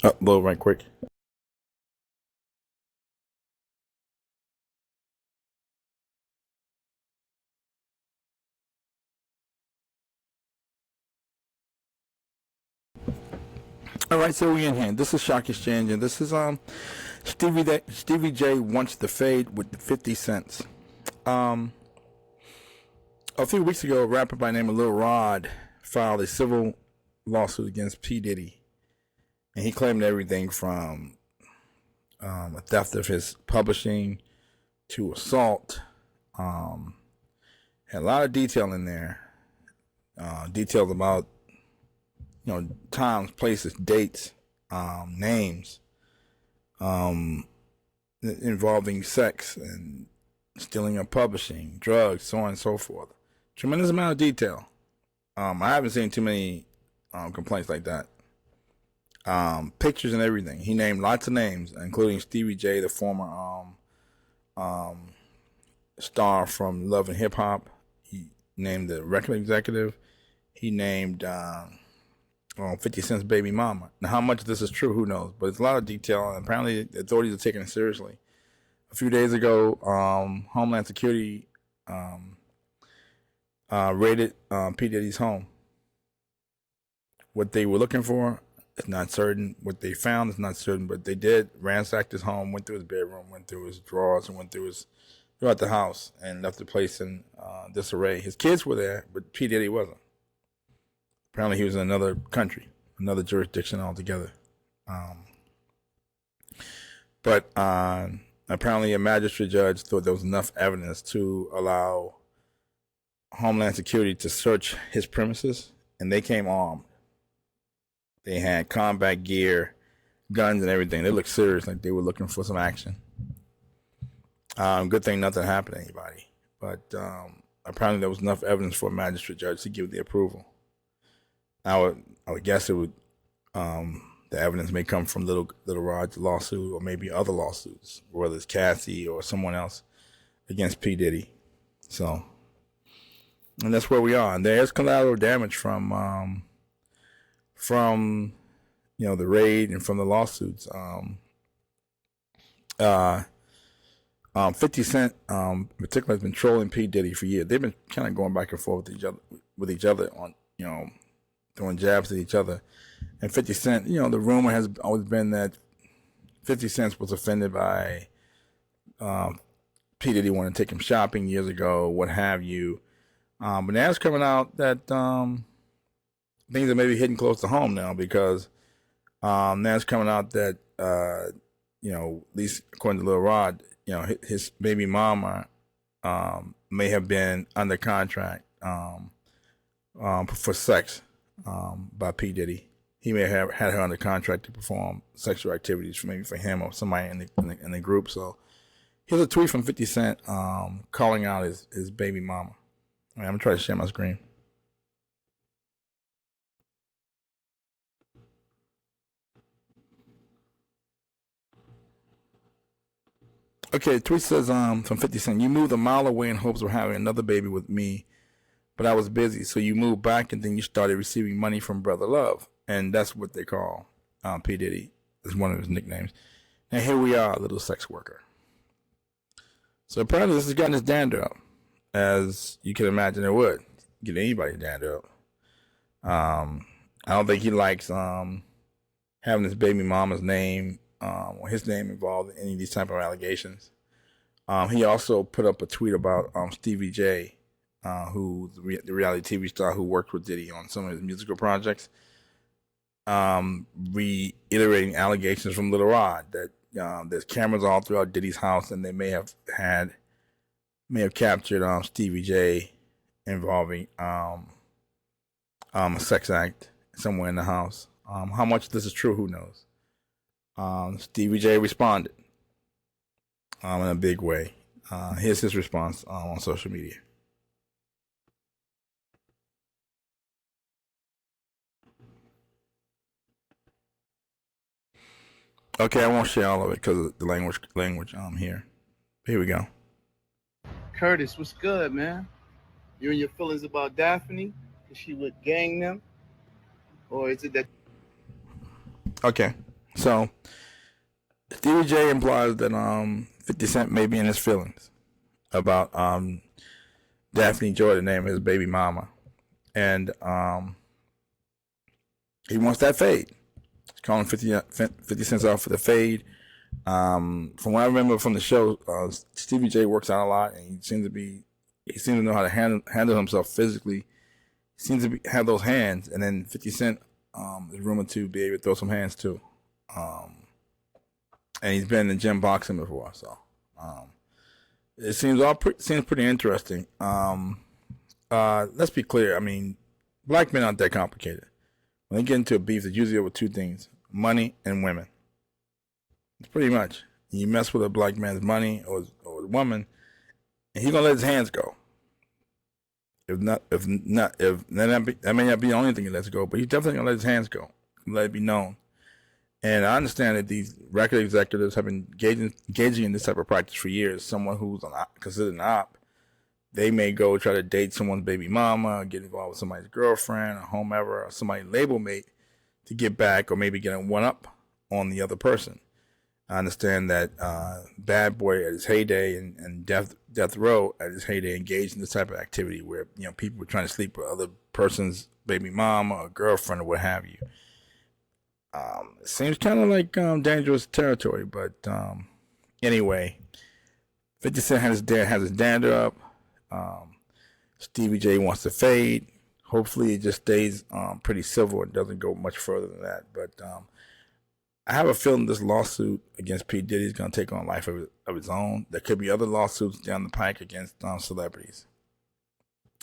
upload right quick. All right, so we in here. This is Shock Exchange, and this is Stevie J wants the fade with the 50 cents. Um, a few weeks ago, a rapper by the name of Lil Rod filed a civil lawsuit against P Diddy, and he claimed everything from a theft of his publishing to assault. Had a lot of detail in there. Details about times, places, dates, names, involving sex and stealing of publishing, drugs, so on and so forth. Tremendous amount of detail. I haven't seen too many complaints like that. Pictures and everything. He named lots of names, including Stevie J, the former star from Love and Hip Hop. He named the record executive. He named 50 Cent's baby mama. Now, how much of this is true, who knows? But it's a lot of detail, and apparently the authorities are taking it seriously. A few days ago, Homeland Security raided P. Diddy's home. What they were looking for is not certain. What they found is not certain, but they did ransack his home, went through his bedroom, went through his drawers, and went throughout the house, and left the place in disarray. His kids were there, but P. Diddy wasn't. Apparently, he was in another country, another jurisdiction altogether. But apparently, a magistrate judge thought there was enough evidence to allow Homeland Security to search his premises, and they came armed. They had combat gear, guns, and everything. They looked serious, like they were looking for some action. Good thing nothing happened to anybody. But apparently, there was enough evidence for a magistrate judge to give the approval. I would guess it would. The evidence may come from Little Rod's lawsuit, or maybe other lawsuits, whether it's Cassie or someone else against P Diddy. So, and that's where we are. And there's collateral damage from the raid and from the lawsuits. 50 Cent, in particular, has been trolling P Diddy for years. They've been kind of going back and forth with each other on throwing jabs at each other. And 50 Cent, the rumor has always been that 50 Cent was offended by P. Diddy wanting to take him shopping years ago, what have you. But now it's coming out that things are maybe hitting close to home now, because now it's coming out that, at least according to Lil Rod, his baby mama may have been under contract for sex by P. Diddy. He may have had her under contract to perform sexual activities maybe for him or somebody in the group. So here's a tweet from 50 Cent calling out his baby mama. All right, I'm going to try to share my screen. Okay, the tweet says from 50 Cent, "You moved a mile away in hopes of having another baby with me, but I was busy. So you moved back, and then you started receiving money from Brother Love." And that's what they call P. Diddy. Is one of his nicknames. And here we are, a little sex worker. So apparently this has gotten his dander up, as you can imagine it would. Get anybody's dander up. I don't think he likes having his baby mama's name or his name involved in any of these type of allegations. He also put up a tweet about Stevie J, who's the reality TV star who worked with Diddy on some of his musical projects, reiterating allegations from Lil Rod that there's cameras all throughout Diddy's house, and they may have captured Stevie J involving a sex act somewhere in the house. How much of this is true, who knows? Stevie J responded in a big way. Here's his response on social media. Okay, I won't share all of it because of the language here. Here we go. Curtis, what's good, man? You and your feelings about Daphne? Is she would gang them? Or is it that... Okay, so Stevie J implies that 50 Cent may be in his feelings about Daphne Joy, the name of his baby mama, and he wants that fade. He's calling 50 cents off for the fade. From what I remember from the show, Stevie J works out a lot, and he seems to know how to handle himself physically. He seems to have those hands, and then 50 Cent is rumored to be able to throw some hands too. And he's been in the gym boxing before, so it seems pretty interesting. Let's be clear. I mean, black men aren't that complicated. When they get into a beef, it's usually over two things: money and women. It's pretty much. You mess with a black man's money or a woman, and he's gonna let his hands go. That may not be the only thing he lets go, but he's definitely gonna let his hands go. Let it be known. And I understand that these record executives have been engaging in this type of practice for years. Someone who's considered an op, they may go try to date someone's baby mama, or get involved with somebody's girlfriend, or whomever, or somebody's label mate to get back, or maybe get a one-up on the other person. I understand that Bad Boy at his heyday and Death Row at his heyday engaged in this type of activity where people were trying to sleep with other person's baby mama or girlfriend or what have you. It seems kind of like dangerous territory, but anyway, 50 Cent has his dander up. Stevie J wants to fade. Hopefully, it just stays pretty civil and doesn't go much further than that. But I have a feeling this lawsuit against P. Diddy is going to take on life of its own. There could be other lawsuits down the pike against celebrities,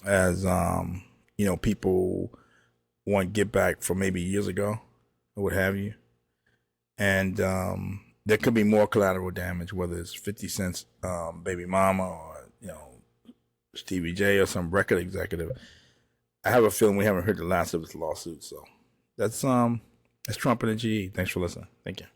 as people want to get back from maybe years ago or what have you. And there could be more collateral damage, whether it's 50 Cent's baby mama or Stevie J or some record executive. I have a feeling we haven't heard the last of this lawsuit. So that's Trump and the GE. Thanks for listening. Thank you.